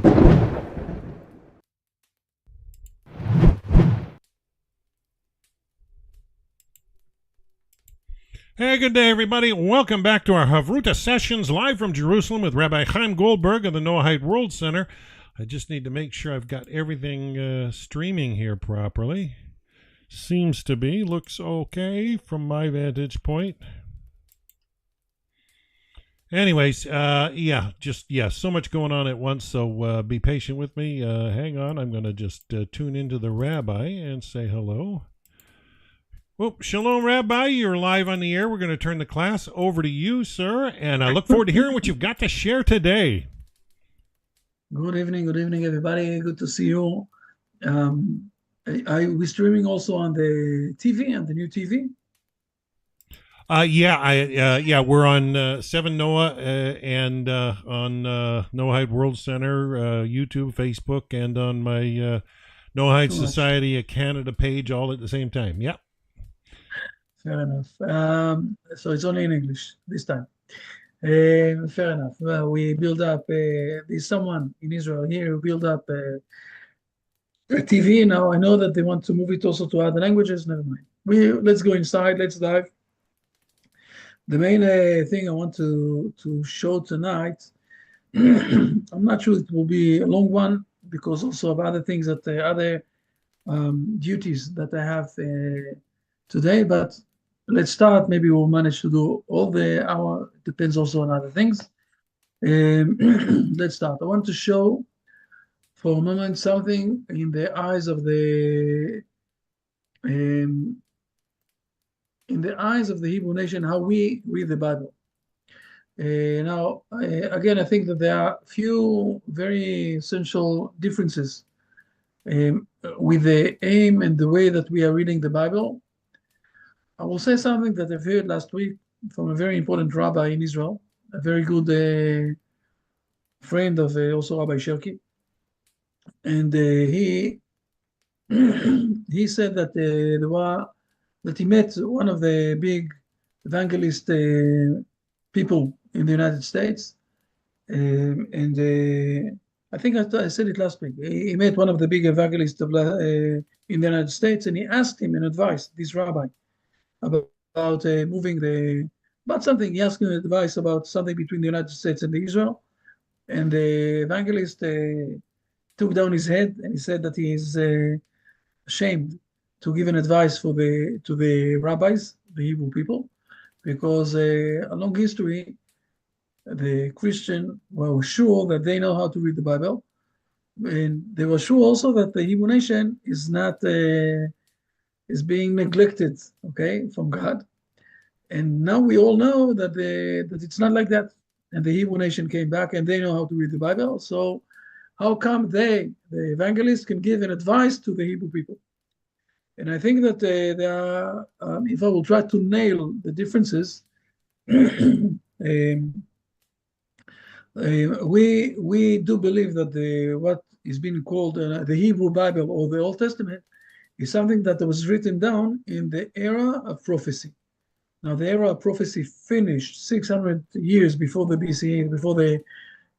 Hey, good day, everybody. Welcome back to our Chavruta sessions live from Jerusalem with Rabbi Chaim Goldberg of the Noahide World Center. I just need to make sure I've got everything streaming here properly. Seems to be. Looks okay from my vantage point. Anyways, so much going on at once, so be patient with me. Hang on, I'm going to just tune into the Rabbi and say hello. Well, shalom, Rabbi. You're live on the air. We're going to turn the class over to you, sir, and I look forward to hearing what you've got to share today. Good evening, everybody. Good to see you. We're streaming also on the TV, on the new TV. We're on 7 Noah and on Noahide World Center, YouTube, Facebook, and on my Noahide Society of Canada page all at the same time. Yep. Fair enough. So it's only in English this time. Fair enough. Well, we build up, there's someone in Israel here who build up a TV. Now I know that they want to move it also to other languages. Never mind. Let's go inside. Let's dive. The main thing I want to show tonight, I'm not sure it will be a long one because also of other things that other duties that I have today, but let's start. Maybe we'll manage to do all the hour. It depends also on other things. Let's start. I want to show for a moment something in the eyes of the Hebrew nation, how we read the Bible. Again, I think that there are few very essential differences with the aim and the way that we are reading the Bible. I will say something that I've heard last week from a very important rabbi in Israel, a very good friend of also Rabbi Sherki. And he said that that he met one of the big evangelist people in the United States. I think I said it last week. He met one of the big evangelists in the United States, and he asked him an advice, this rabbi, about about something. He asked him advice about something between the United States and Israel. And the evangelist took down his head and he said that he is ashamed to give an advice to the rabbis, the Hebrew people, because along history, the Christian were sure that they know how to read the Bible, and they were sure also that the Hebrew nation is not is being neglected, okay, from God. And now we all know that that it's not like that. And the Hebrew nation came back and they know how to read the Bible. So how come the evangelists, can give an advice to the Hebrew people? And I think that there are, if I will try to nail the differences, we do believe that what is being called the Hebrew Bible or the Old Testament is something that was written down in the era of prophecy. Now, the era of prophecy finished 600 years before the BCE, before the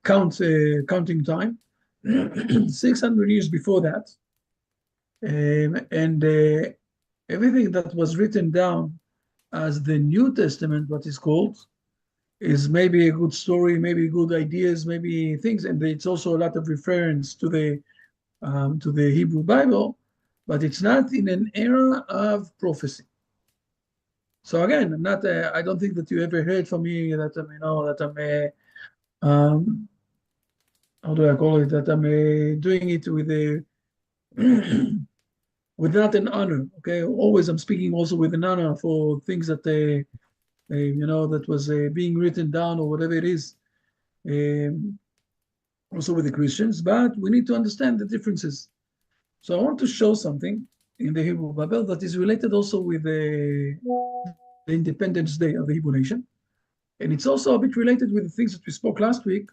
counting time, 600 years before that. Everything that was written down as the New Testament, what is called, is maybe a good story, maybe good ideas, maybe things, and it's also a lot of reference to the Hebrew Bible, but it's not in an era of prophecy. So again, I'm not. I don't think that you ever heard from me that I'm how do I call it? That I'm doing it with with not an honor. Okay, always I'm speaking also with an honor for things that that was being written down or whatever it is. Also with the Christians, but we need to understand the differences. So I want to show something in the Hebrew Bible that is related also with the Independence Day of the Hebrew nation. And it's also a bit related with the things that we spoke last week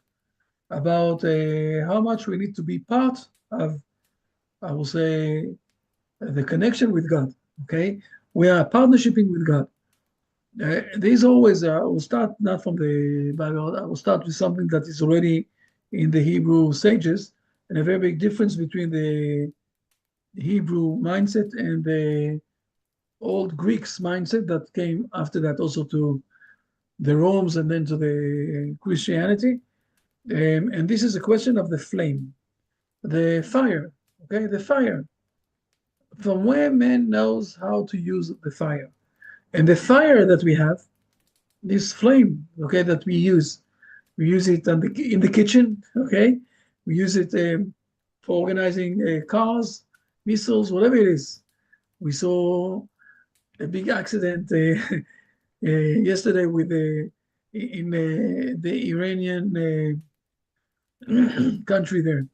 about how much we need to be part of, I will say, the connection with God, okay? We are partnershiping with God. There's always, I will start not from the Bible, I will start with something that is already in the Hebrew sages, and a very big difference between the Hebrew mindset and the old Greeks mindset that came after that also to the Romans and then to the Christianity. And this is a question of the flame, the fire, okay, the fire. From where man knows how to use the fire. And the fire that we have, this flame, okay, that we use it in the kitchen, okay? We use it for organizing cars, missiles, whatever it is. We saw a big accident yesterday with the Iranian country there.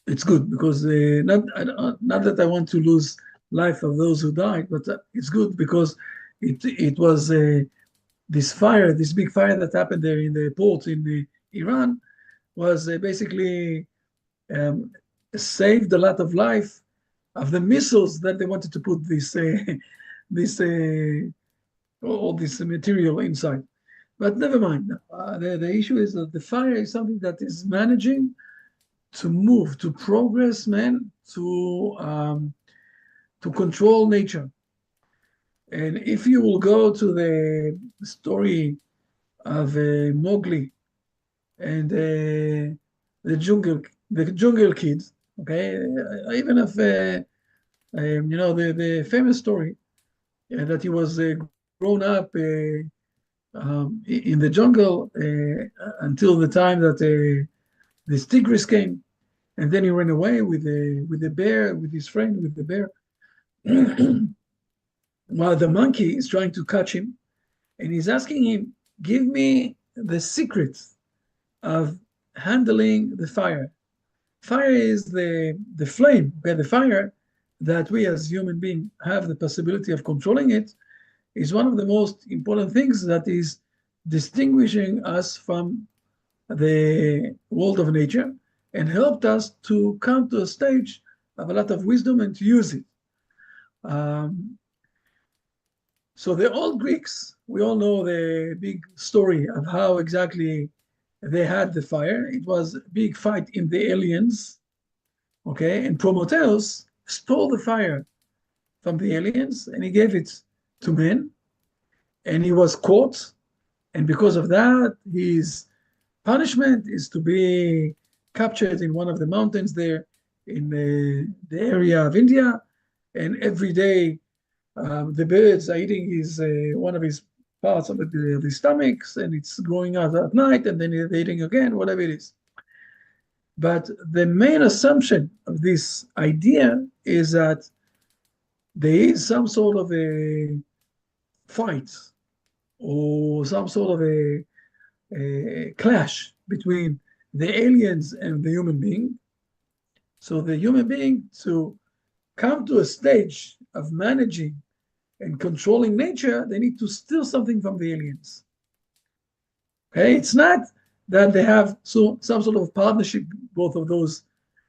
It's good because not that I want to lose life of those who died, but it's good because it was this fire, this big fire that happened there in the port in Iran, was basically saved a lot of life of the missiles that they wanted to put this all this material inside. But never mind. The issue is that the fire is something that is managing to move, to progress, man, to control nature. And if you will go to the story of Mowgli and the jungle kids, okay, even if the famous story that he was grown up in the jungle until the time that the tigris came, and then he ran away with the bear, with his friend, with the bear, while the monkey is trying to catch him, and he's asking him, "Give me the secret of handling the fire." Fire is the flame, okay? The fire that we as human beings have the possibility of controlling it is one of the most important things that is distinguishing us from the world of nature and helped us to come to a stage of a lot of wisdom and to use it. So the old Greeks, we all know the big story of how exactly they had the fire. It was a big fight in the aliens, okay? And Prometheus stole the fire from the aliens and he gave it to men, and he was caught. And because of that, his punishment is to be captured in one of the mountains there in the area of India. And every day, the birds are eating one of his parts of the stomachs, and it's growing out at night, and then they're eating again, whatever it is. But the main assumption of this idea is that there is some sort of a fight or some sort of a clash between the aliens and the human being. So the human being, to come to a stage of managing and controlling nature, they need to steal something from the aliens. Okay, it's not that they have some sort of partnership, both of those,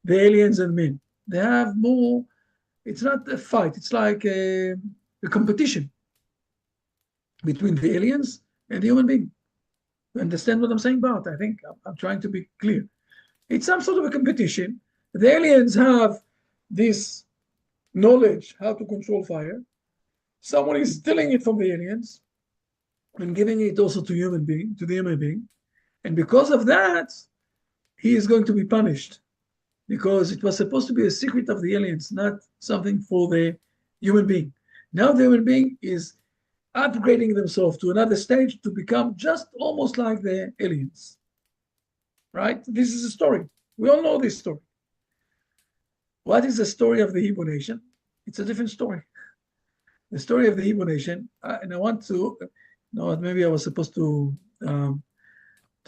the aliens and men. They have more, it's not a fight, it's like a competition between the aliens and the human being. You understand what I'm saying, Bart? I think I'm trying to be clear. It's some sort of a competition. The aliens have this knowledge how to control fire. Someone is stealing it from the aliens and giving it also to the human being. And because of that, he is going to be punished, because it was supposed to be a secret of the aliens, not something for the human being. Now the human being is upgrading themselves to another stage to become just almost like the aliens. Right? This is a story. We all know this story. What is the story of the Hebrew nation? It's a different story. The story of the Hebrew nation, and I want to, maybe I was supposed to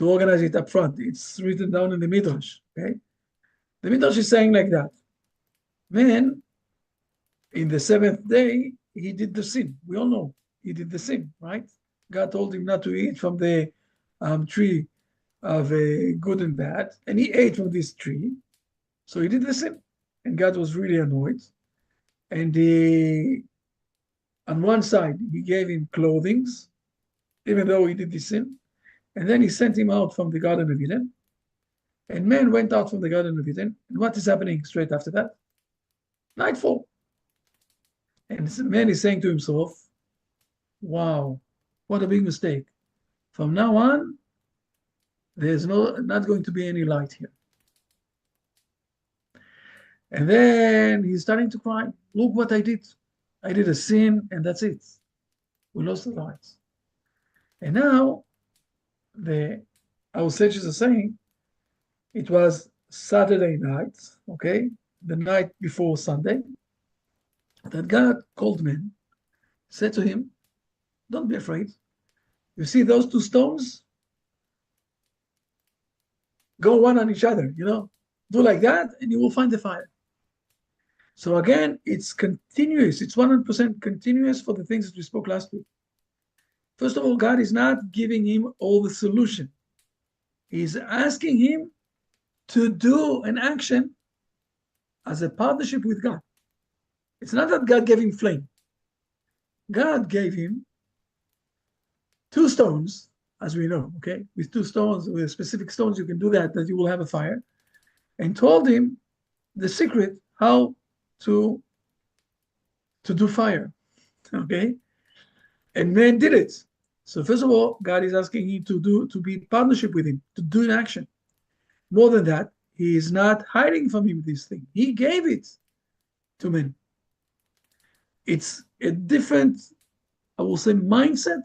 organize it up front. It's written down in the Midrash, okay? The Midrash is saying like that. Man, in the seventh day, he did the sin. We all know he did the sin, right? God told him not to eat from the tree of good and bad, and he ate from this tree. So he did the sin, and God was really annoyed. And on one side, he gave him clothing, even though he did the sin. And then he sent him out from the Garden of Eden. And man went out from the Garden of Eden. And what is happening straight after that? Nightfall. And man is saying to himself, wow, what a big mistake. From now on, there's not going to be any light here. And then he's starting to cry. Look what I did. I did a sin, and that's it. We lost the light. And now, our sages are saying, it was Saturday night, okay, the night before Sunday, that God called man, said to him, don't be afraid. You see those two stones? Go one on each other, do like that, and you will find the fire. So again, it's continuous. It's 100% continuous for the things that we spoke last week. First of all, God is not giving him all the solution. He's asking him to do an action as a partnership with God. It's not that God gave him flame. God gave him two stones, as we know, okay? With two stones, with specific stones, you can do that you will have a fire. And told him the secret how to do fire, okay? And man did it. So first of all, God is asking him to be partnership with him, to do an action. More than that, he is not hiding from him this thing. He gave it to men. It's a different, I will say, mindset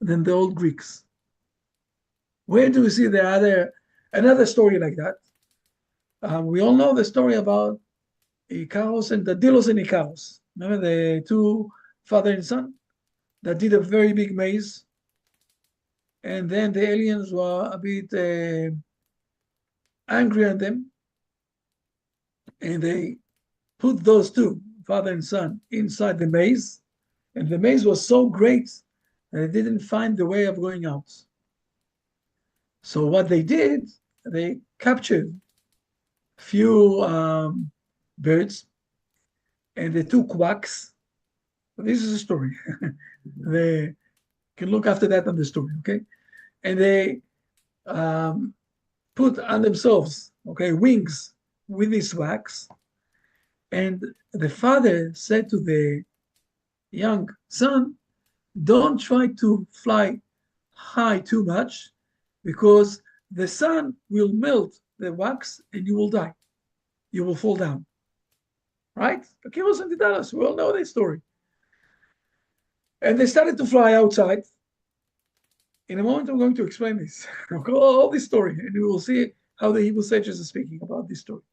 than the old Greeks. Where do we see another story like that? We all know the story about Icarus and the Delos and Icarus. Remember the two father and son that did a very big maze, and then the aliens were a bit angry at them, and they put those two, father and son, inside the maze, and the maze was so great that they didn't find the way of going out. So what they did, they captured a few birds, and they took wax. This is a story. They can look after that on the story, okay? And they put on themselves, okay, wings with this wax. And the father said to the young son, don't try to fly high too much, because the sun will melt the wax and you will die. You will fall down. Right? We all know this story. And they started to fly outside. In a moment, I'm going to explain this, all this story, and we will see how the Hebrew sages are speaking about this story.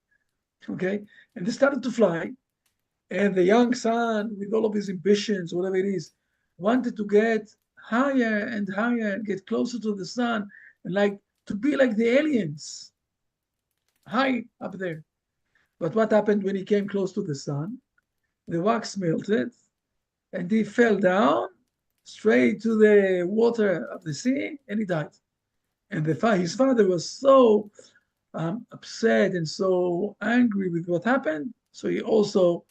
Okay? And they started to fly, and the young son, with all of his ambitions, whatever it is, wanted to get higher and higher and get closer to the sun, and to be like the aliens, high up there. But what happened when he came close to the sun? The wax melted, and he fell down straight to the water of the sea, and he died. And his father was so upset and so angry with what happened, so he also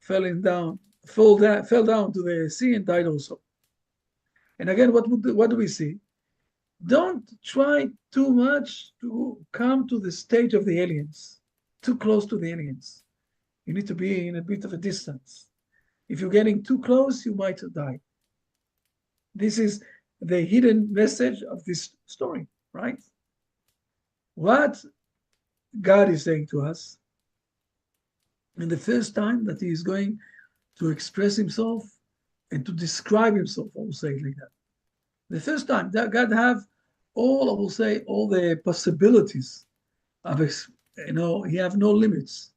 fell down to the sea and died also. And again, what do we see? Don't try too much to come to the stage of the aliens, too close to the aliens. You need to be in a bit of a distance. If you're getting too close, you might die. This is the hidden message of this story, right? What God is saying to us, and the first time that he is going to express himself and to describe himself, I will say it like that. The first time that God have all the possibilities of, he have no limits.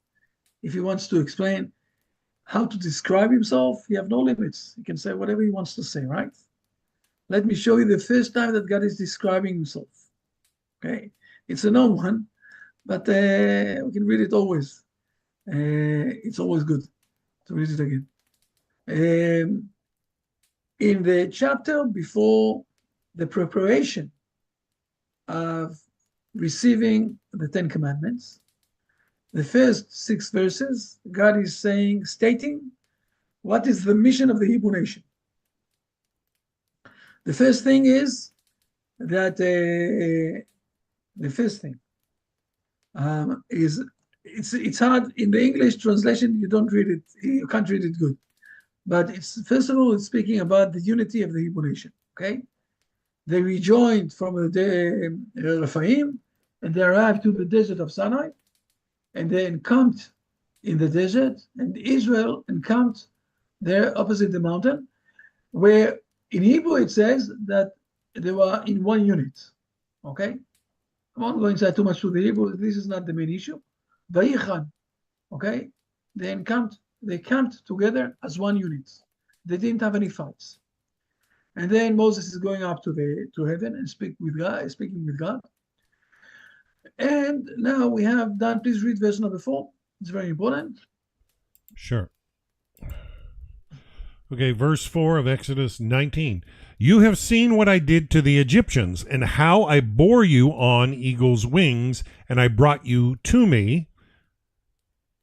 If he wants to explain how to describe himself, he have no limits. He can say whatever he wants to say, right? Let me show you the first time that God is describing himself. Okay, it's a known one, but we can read it always. It's always good to read it again. In the chapter before the preparation of receiving the Ten Commandments, the first 6 verses, God is stating what is the mission of the Hebrew nation. The first thing is that is it's hard in the English translation. You don't read it. You can't read it good. But it's first of all, it's speaking about the unity of the Hebrew nation. Okay, they rejoined from the Rephaim, and they arrived to the desert of Sinai, and they encamped in the desert, and Israel encamped there opposite the mountain, where in Hebrew it says that they were in one unit. Okay, I won't go inside too much to the Hebrew. This is not the main issue. Vayichan, okay, they camped together as one unit. They didn't have any fights. And then Moses is going up to heaven and speaking with God. And now we have done. Please read verse number 4. It's very important. Sure. Okay, verse 4 of Exodus 19. You have seen what I did to the Egyptians, and how I bore you on eagle's wings, and I brought you to me.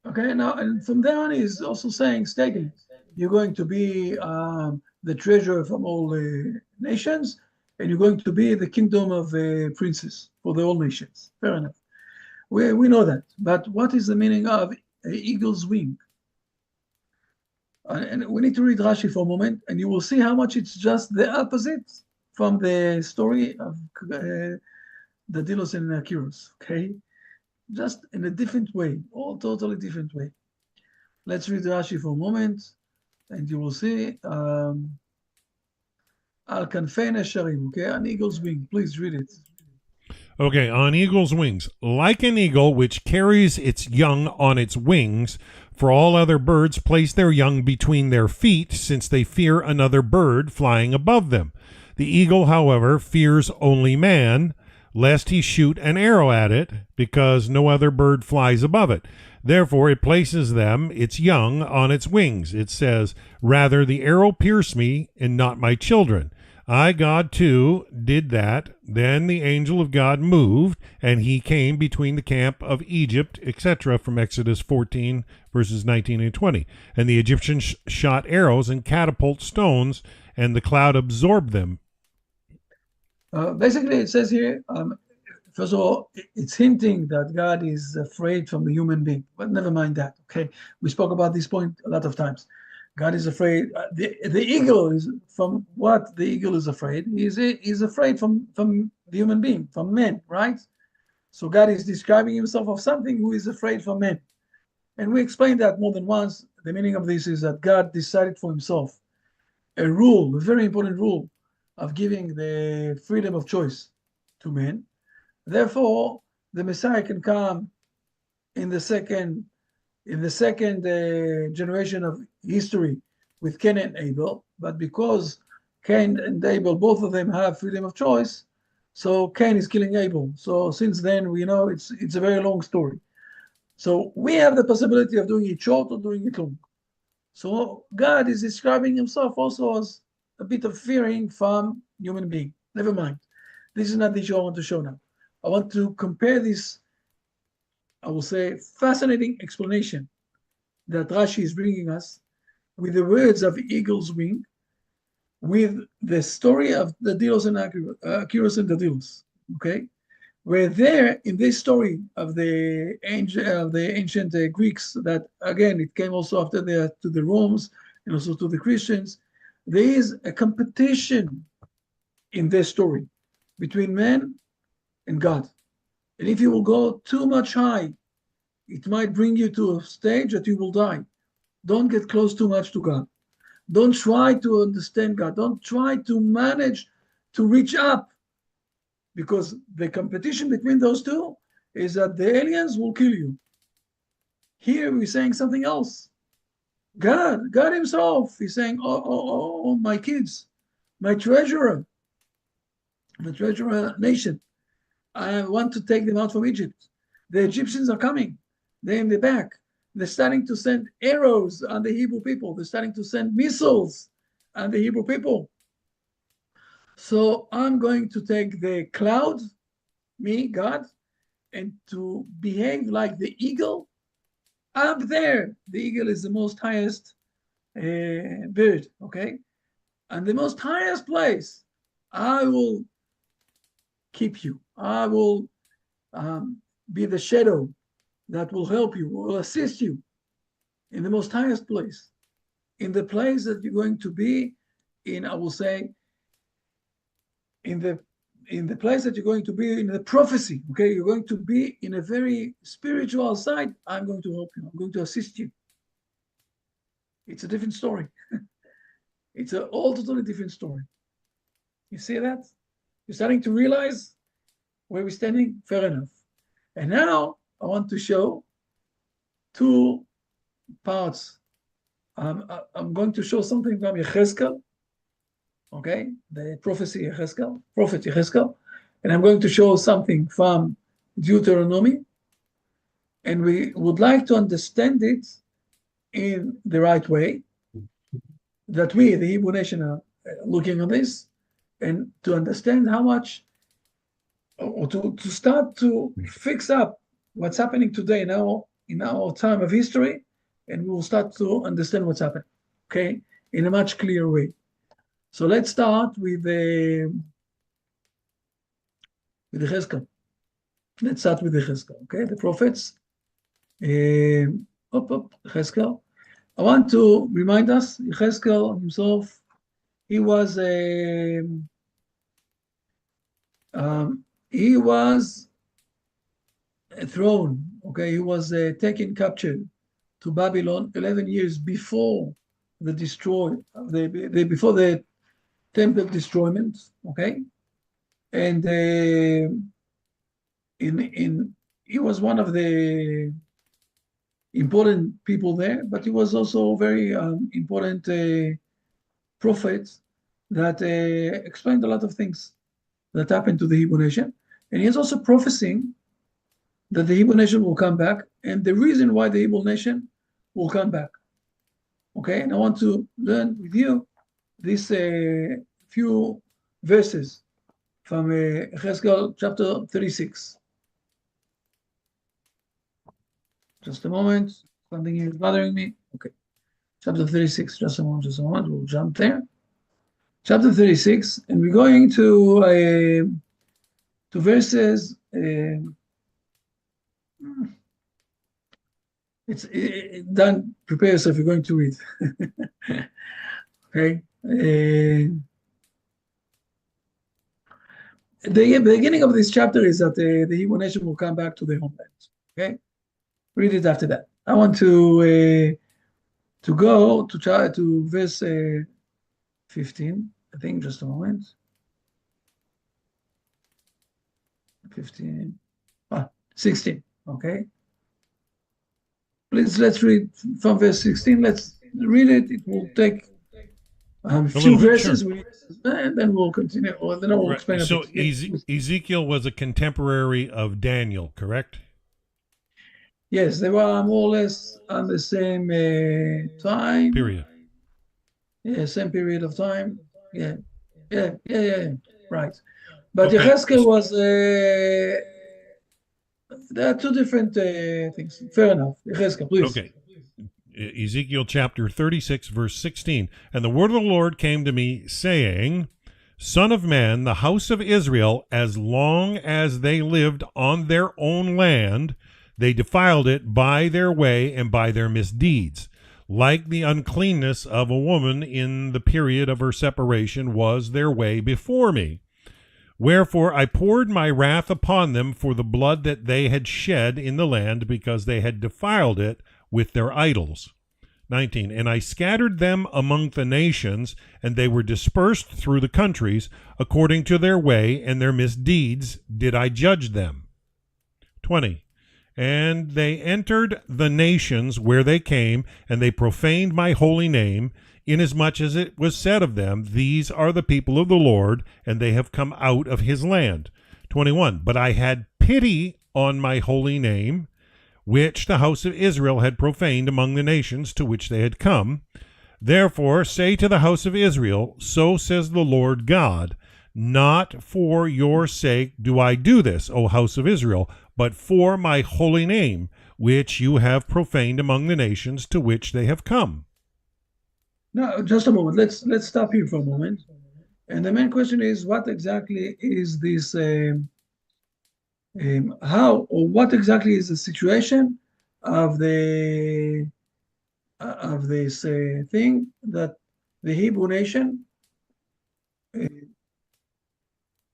Okay, now, and from there on, he's also stating, you're going to be the treasure from all nations, and you're going to be the kingdom of princes for the all nations. Fair enough. We know that. But what is the meaning of eagle's wing? And we need to read Rashi for a moment, and you will see how much it's just the opposite from the story of the Dilos and Akiros, okay? Just in a different way, all totally different way. Let's read Rashi for a moment, and you will see Al Kanfei Nesharim, okay? An eagle's wing. Please read it. Okay, on eagle's wings. Like an eagle which carries its young on its wings, for all other birds place their young between their feet, since they fear another bird flying above them. The eagle, however, fears only man, lest he shoot an arrow at it, because no other bird flies above it. Therefore it places them, its young, on its wings. It says, rather the arrow pierce me, and not my children. I, God, too, did that. Then the angel of God moved, and he came between the camp of Egypt, etc., from Exodus 14, verses 19 and 20. And the Egyptians shot arrows and catapult stones, and the cloud absorbed them. Basically, it says here, first of all, it's hinting that God is afraid from the human being. But never mind that, okay? We spoke about this point a lot of times. God is afraid. The eagle is from what the eagle is afraid. He's afraid from the human being, from men, right? So God is describing himself of something who is afraid from men. And we explained that more than once. The meaning of this is that God decided for himself a rule, a very important rule, of giving the freedom of choice to men. Therefore, the Messiah can come in the second generation of history with Cain and Abel, but because Cain and Abel, both of them have freedom of choice, so Cain is killing Abel. So since then, we know it's a very long story. So we have the possibility of doing it short or doing it long. So God is describing himself also as a bit of fearing from human being. Never mind. This is not the issue I want to show now. I want to compare this, I will say, fascinating explanation that Rashi is bringing us with the words of eagle's wing, with the story of the Dilos and Akiros and the Dilos, okay? Where there, in this story of the ancient Greeks, that again, it came also after to the Romans and also to the Christians, there is a competition in this story between man and God. And if you will go too much high, it might bring you to a stage that you will die. Don't get close too much to God. Don't try to understand God. Don't try to manage to reach up, because the competition between those two is that the aliens will kill you. Here we're saying something else. God himself is saying, oh, my kids, my treasurer nation, I want to take them out from Egypt. The Egyptians are coming. They're in the back. They're starting to send arrows on the Hebrew people. They're starting to send missiles on the Hebrew people. So I'm going to take the cloud, me, God, and to behave like the eagle up there. The eagle is the most highest bird, okay? And the most highest place, I will keep you. I will be the shadow that will help you, will assist you in the most highest place, in the place that you're going to be in, I will say, in the place that you're going to be in the prophecy. Okay, you're going to be in a very spiritual side. I'm going to help you. I'm going to assist you. It's a different story. It's an all totally different story. You see that? You're starting to realize where we're standing? Fair enough. And now I want to show two parts. I'm going to show something from Yechezkel, okay? The prophet Yechezkel. And I'm going to show something from Deuteronomy. And we would like to understand it in the right way, that we, the Hebrew nation, are looking at this, and to understand how much, or to start to fix up what's happening today now in our time of history, and we will start to understand what's happening, okay, in a much clearer way. So let's start with the Cheskel. Let's start with the Cheskel, okay, the prophets. Cheskel. I want to remind us, Cheskel himself, he was thrown, okay, he was taken captured to Babylon 11 years before the before the temple destroyment, okay, and he was one of the important people there, but he was also very important prophet that explained a lot of things that happened to the Hebrew nation, and he is also prophesying that the Hebrew nation will come back, and the reason why the Hebrew nation will come back. Okay, and I want to learn with you these few verses from Cheskel chapter 36. Just a moment, something is bothering me. Okay, chapter 36, just a moment, we'll jump there. Chapter 36, and we're going to verses. Dan, prepare yourself, you're going to read. Okay. The beginning of this chapter is that the Hebrew nation will come back to their homeland. Okay. Read it after that. I want to go to verse 15. I think just a moment. 16. Okay. Please, let's read from verse 16. Let's read it. It will take a few verses, sure. And then we'll continue. Or then I will explain. So Ezekiel was a contemporary of Daniel, correct? Yes, they were more or less on the same time. Period. Yeah, same period of time. Yeah. Right. But okay. Yechezkel was. There are two different things. Fair enough. Yechezkel, please. Okay. Ezekiel chapter 36, verse 16. And the word of the Lord came to me, saying, Son of man, the house of Israel, as long as they lived on their own land, they defiled it by their way and by their misdeeds. Like the uncleanness of a woman in the period of her separation was their way before me. Wherefore I poured my wrath upon them for the blood that they had shed in the land, because they had defiled it with their idols. 19. And I scattered them among the nations, and they were dispersed through the countries. According to their way and their misdeeds did I judge them. 20. And they entered the nations where they came, and they profaned my holy name, inasmuch as it was said of them, These are the people of the Lord, and they have come out of his land. 21. But I had pity on my holy name, which the house of Israel had profaned among the nations to which they had come. Therefore say to the house of Israel, So says the Lord God, Not for your sake do I do this, O house of Israel, but for my holy name, which you have profaned among the nations to which they have come. No, just a moment. Let's stop here for a moment. And the main question is, what exactly is this How or what exactly is the situation of the of this thing that the Hebrew nation, uh,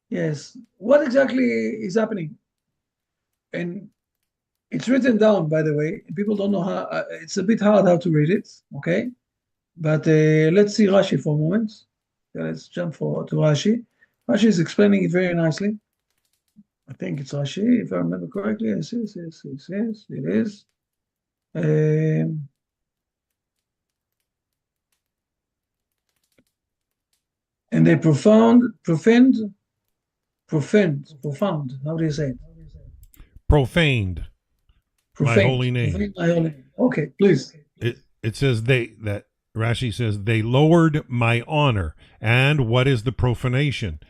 yes, what exactly is happening? And it's written down, by the way. People don't know how. It's a bit hard how to read it. Okay, but let's see Rashi for a moment. Let's jump to Rashi. Rashi is explaining it very nicely. I think it's Rashi, if I remember correctly. Yes, yes, yes, yes, yes, it is. Um, and they profound. How do you say it? Profaned my holy name. Profaned my holy name. Okay, please. It says that Rashi says they lowered my honor. And what is the profanation?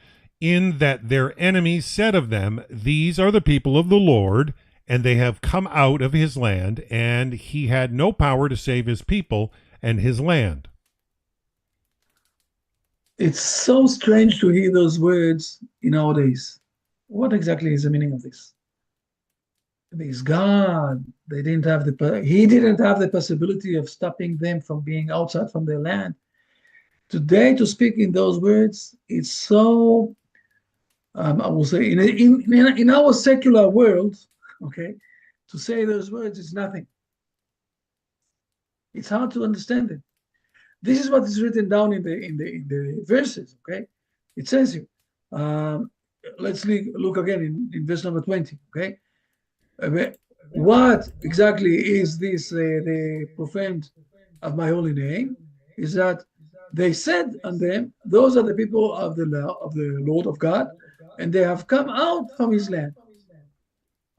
In that their enemies said of them, these are the people of the Lord, and they have come out of his land, and he had no power to save his people and his land. It's so strange to hear those words nowadays. What exactly is the meaning of this? Because God, he didn't have the possibility of stopping them from being outside from their land. Today, to speak in those words, it's so, I will say, in our secular world, okay, to say those words is nothing. It's hard to understand it. This is what is written down in the verses. Okay, it says here. Let's look again in verse number 20. Okay, what exactly is this? The profaned of my holy name is that they said on them, those are the people of the Lord of God, and they have come out from his land.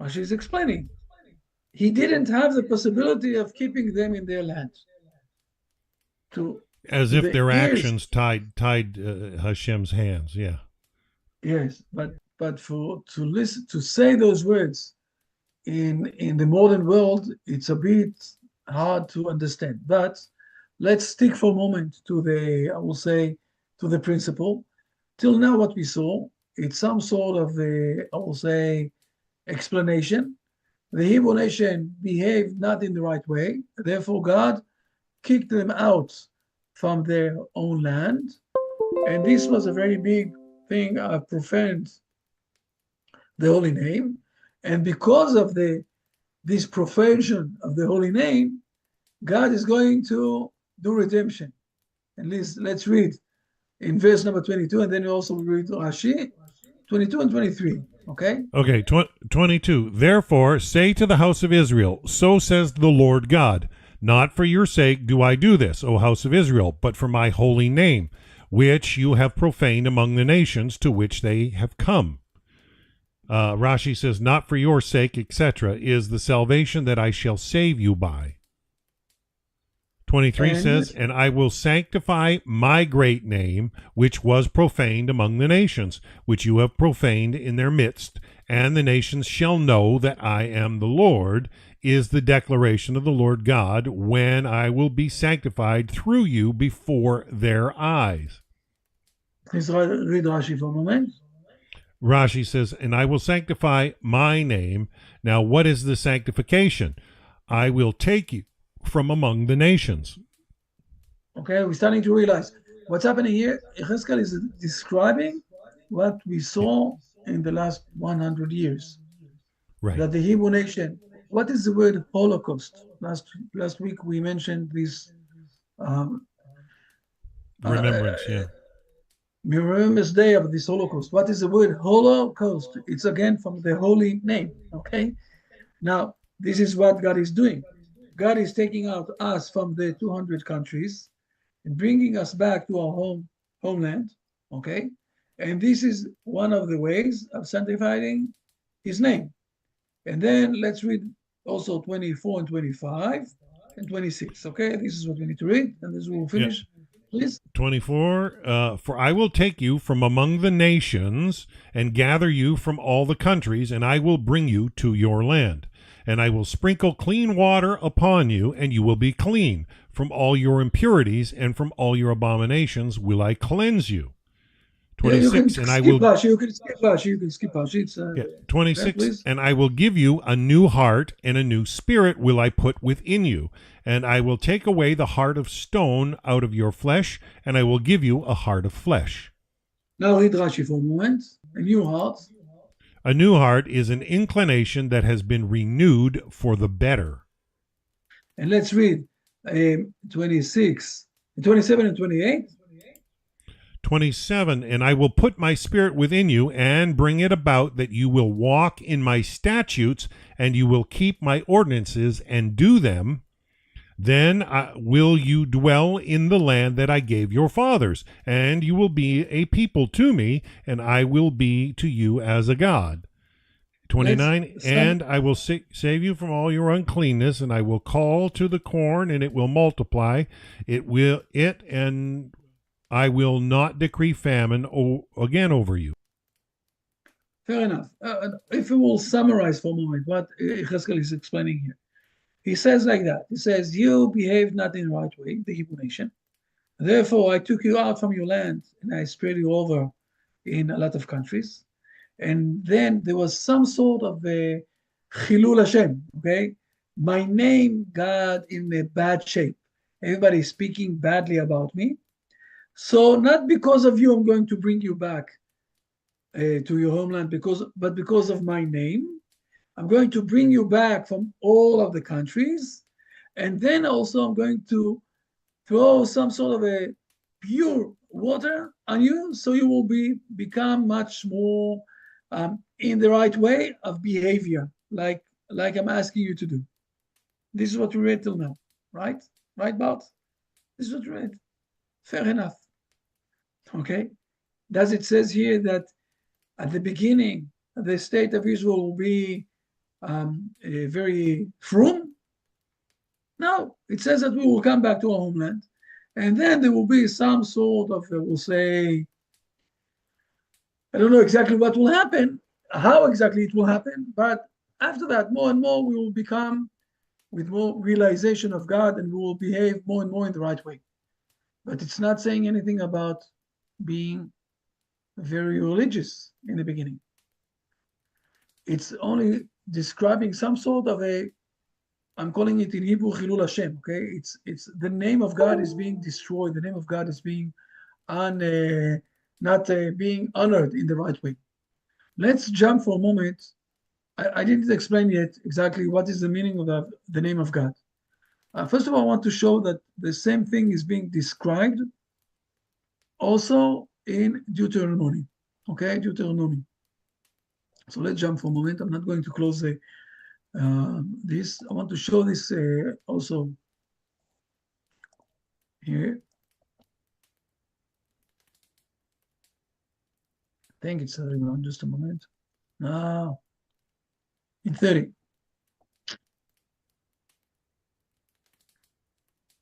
Rashi is explaining. He didn't have the possibility of keeping them in their land. As if their actions tied Hashem's hands. Yeah. Yes, but to say those words in the modern world, it's a bit hard to understand. But let's stick for a moment to the principle. Till now, what we saw, it's some sort of explanation. The Hebrew nation behaved not in the right way. Therefore, God kicked them out from their own land. And this was a very big thing, profaned the holy name. And because of this profanation of the holy name, God is going to do redemption. And let's read in verse number 22, and then we also read Rashi, 22 and 23. Okay? Okay, 22. Therefore, say to the house of Israel, so says the Lord God, not for your sake do I do this, O house of Israel, but for my holy name, which you have profaned among the nations to which they have come. Rashi says, not for your sake, etc., is the salvation that I shall save you by. 23 says, and I will sanctify my great name, which was profaned among the nations, which you have profaned in their midst, and the nations shall know that I am the Lord, is the declaration of the Lord God, when I will be sanctified through you before their eyes. Please read Rashi for a moment. Rashi says, and I will sanctify my name. Now, what is the sanctification? I will take you from among the nations. Okay, we're starting to realize what's happening here. Yechezkel is describing what we saw in the last 100 years. Right. That the Hebrew nation, what is the word Holocaust? Last week we mentioned this remembrance, Remembrance Day of this Holocaust. What is the word Holocaust? It's again from the holy name. Okay, now this is what God is doing. God is taking out us from the 200 countries and bringing us back to our homeland, okay? And this is one of the ways of sanctifying his name. And then let's read also 24 and 25 and 26, okay? This is what we need to read, and this will finish. Please. 24, for I will take you from among the nations and gather you from all the countries, and I will bring you to your land. And I will sprinkle clean water upon you, and you will be clean. From all your impurities and from all your abominations will I cleanse you. 26, and I will You can skip Rashi. You can skip Rashi. It's okay, 26, please. and I will give you a new heart, and a new spirit will I put within you, and I will take away the heart of stone out of your flesh, and I will give you a heart of flesh. Now read Rashi for a moment. A new heart. A new heart is an inclination that has been renewed for the better. And let's read 26, 27 and 28. 27, and I will put my spirit within you and bring it about that you will walk in my statutes and you will keep my ordinances and do them. Then will you dwell in the land that I gave your fathers, and you will be a people to me, and I will be to you as a God. 29, and I will save you from all your uncleanness, and I will call to the corn, and it will multiply. And I will not decree famine again over you. Fair enough. If we will summarize for a moment what Yechezkel is explaining here. He says like that. He says, you behaved not in the right way, the Hebrew nation. Therefore, I took you out from your land and I spread you over in a lot of countries. And then there was some sort of a Chilul Hashem, okay? My name got in a bad shape. Everybody speaking badly about me. So not because of you, I'm going to bring you back to your homeland, but because of my name. I'm going to bring you back from all of the countries. And then also I'm going to throw some sort of a pure water on you, so you will become much more in the right way of behavior, like I'm asking you to do. This is what we read till now, right? Right, Bart? This is what we read. Fair enough. Okay? Does it says here that at the beginning, the state of Israel will be very frum? No, it says that we will come back to our homeland, and then there will be some sort of, we'll say, I don't know exactly what will happen, how exactly it will happen, but after that, more and more we will become with more realization of God, and we will behave more and more in the right way. But it's not saying anything about being very religious in the beginning. It's only describing some sort of I'm calling it in Hebrew Chilul Hashem, okay? It's the name of God is being destroyed. The name of God is being not being honored in the right way. Let's jump for a moment. I didn't explain yet exactly what is the meaning of the name of God. First of all, I want to show that the same thing is being described also in Deuteronomy, okay? Deuteronomy. So let's jump for a moment. I'm not going to close this. I want to show this also here. I think it's just a moment. Now, in 30.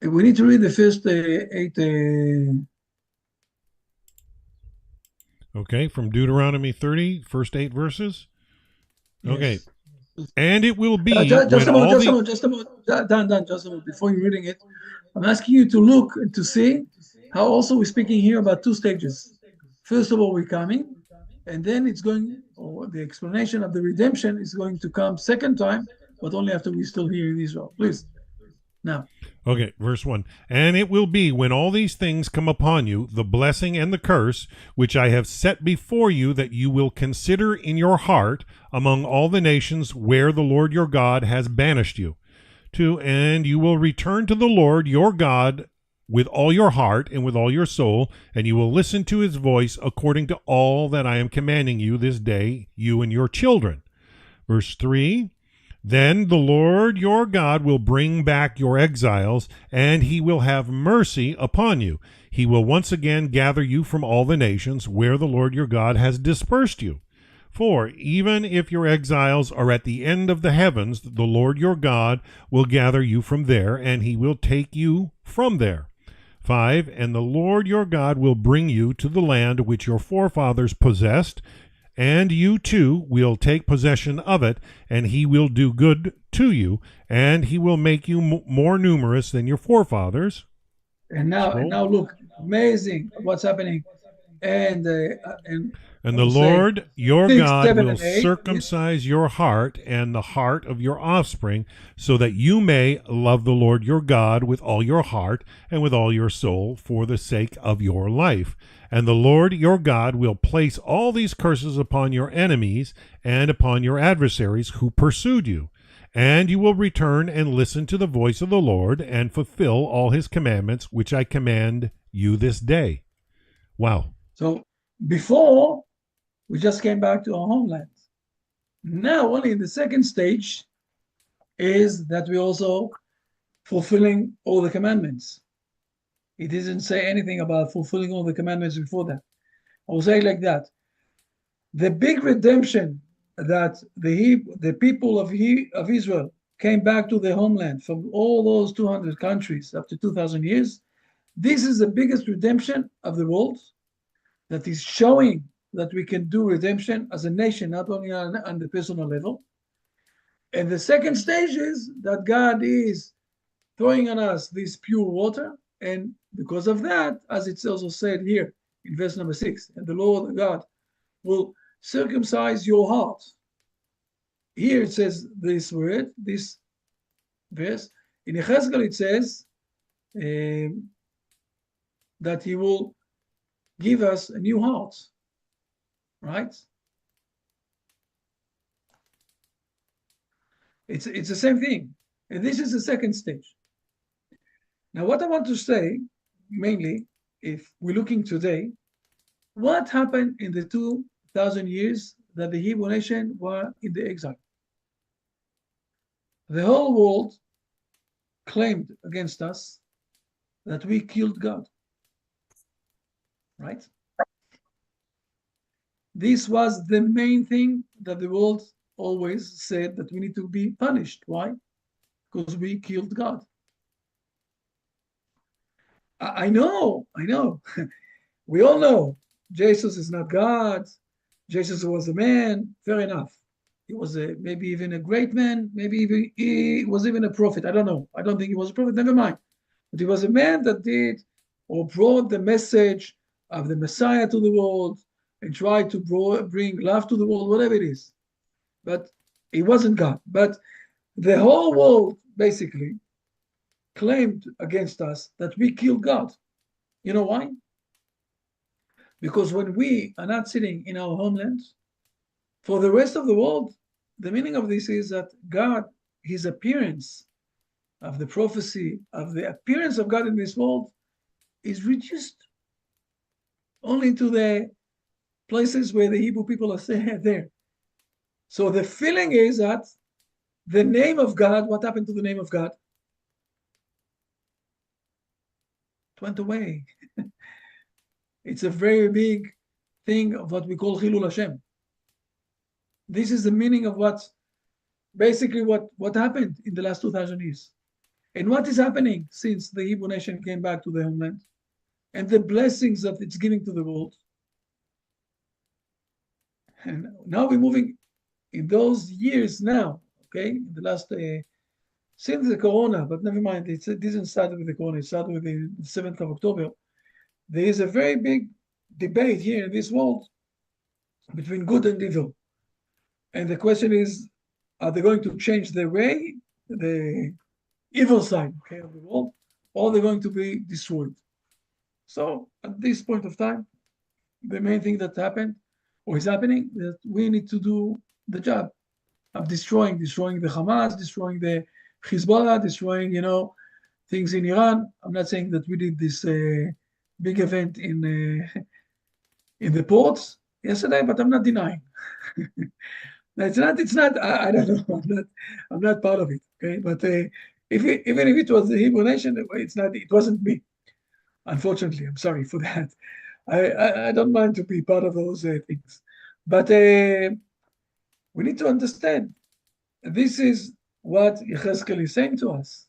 We need to read the first 8. Okay, from Deuteronomy 30, first 8 verses. Okay. Yes. And it will be just a moment. Dan, before you're reading it, I'm asking you to look and to see how also we're speaking here about 2 stages. First of all, we're coming, and then it's going, or the explanation of the redemption is going to come second time, but only after we're still here in Israel. Please. Now. Okay, verse 1. And it will be when all these things come upon you, the blessing and the curse, which I have set before you, that you will consider in your heart among all the nations where the Lord your God has banished you to, and you will return to the Lord your God with all your heart and with all your soul, and you will listen to his voice according to all that I am commanding you this day, you and your children. Verse 3. Then the Lord your God will bring back your exiles, and he will have mercy upon you. He will once again gather you from all the nations where the Lord your God has dispersed you. For even if your exiles are at the end of the heavens, the Lord your God will gather you from there, and he will take you from there. 5. And the Lord your God will bring you to the land which your forefathers possessed, and you too will take possession of it, and he will do good to you, and he will make you more numerous than your forefathers. And now look, amazing what's happening. and And I the will say Lord your 6, God 7, will and 8. Yes. circumcise your heart and the heart of your offspring, so that you may love the Lord your God with all your heart and with all your soul for the sake of your life. And the Lord your God will place all these curses upon your enemies and upon your adversaries who pursued you. And you will return and listen to the voice of the Lord and fulfill all his commandments, which I command you this day. Wow. So before, we just came back to our homeland. Now, only in the second stage is that we also fulfilling all the commandments. He didn't say anything about fulfilling all the commandments before that. I will say it like that. The big redemption that the people of Israel came back to their homeland from all those 200 countries up to 2,000 years, this is the biggest redemption of the world that is showing that we can do redemption as a nation, not only on the personal level. And the second stage is that God is throwing on us this pure water. And because of that, as it's also said here in verse number 6, and the Lord God will circumcise your heart. Here it says this word, this verse. In Ezekiel it says that he will give us a new heart, right? It's the same thing. And this is the second stage. Now, what I want to say, mainly, if we're looking today, what happened in the 2,000 years that the Hebrew nation were in the exile? The whole world claimed against us that we killed God, right? This was the main thing that the world always said, that we need to be punished. Why? Because we killed God. I know. We all know Jesus is not God. Jesus was a man. Fair enough. He was maybe even a great man. Maybe even he was even a prophet. I don't know. I don't think he was a prophet. Never mind. But he was a man that did or brought the message of the Messiah to the world and tried to bring love to the world, whatever it is. But he wasn't God. But the whole world basically claimed against us that we killed God. You know why? Because when we are not sitting in our homelands, for the rest of the world, the meaning of this is that God, his appearance of the prophecy, of the appearance of God in this world, is reduced only to the places where the Hebrew people are there. So the feeling is that the name of God, what happened to the name of God? It went away. It's a very big thing of what we call Chilul Hashem. This is the meaning of what happened in the last 2,000 years. And what is happening since the Hebrew nation came back to their homeland and the blessings that it's giving to the world. And now we're moving in those years now, okay, in the last, since the corona, but never mind, it didn't start with the corona, it started with the 7th of October. There is a very big debate here in this world between good and evil. And the question is, are they going to change their way, the evil side, okay, of the world, or they're going to be destroyed? So at this point of time, the main thing that happened or is happening is that we need to do the job of destroying the Hamas, destroying the Hezbollah, destroying, things in Iran. I'm not saying that we did this big event in the ports yesterday, but I'm not denying. It's not. I don't know. I'm not part of it. Okay, but even if it was the Hebrew nation, it's not. It wasn't me. Unfortunately, I'm sorry for that. I don't mind to be part of those things, but we need to understand. This is what Yechezkel is saying to us,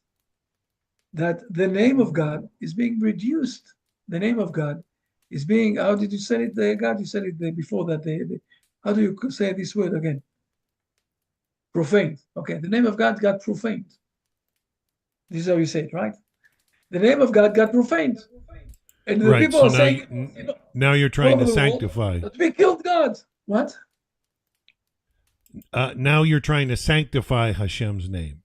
that the name of God is being reduced. The name of God is being, how did you say it, God? You said it before that. How do you say this word again? Profaned. Okay, the name of God got profaned. This is how you say it, right? The name of God got profaned. And the Right. people So are now, saying, you know, now you're all trying over to the world sanctify. that we killed God. What? Now you're trying to sanctify Hashem's name.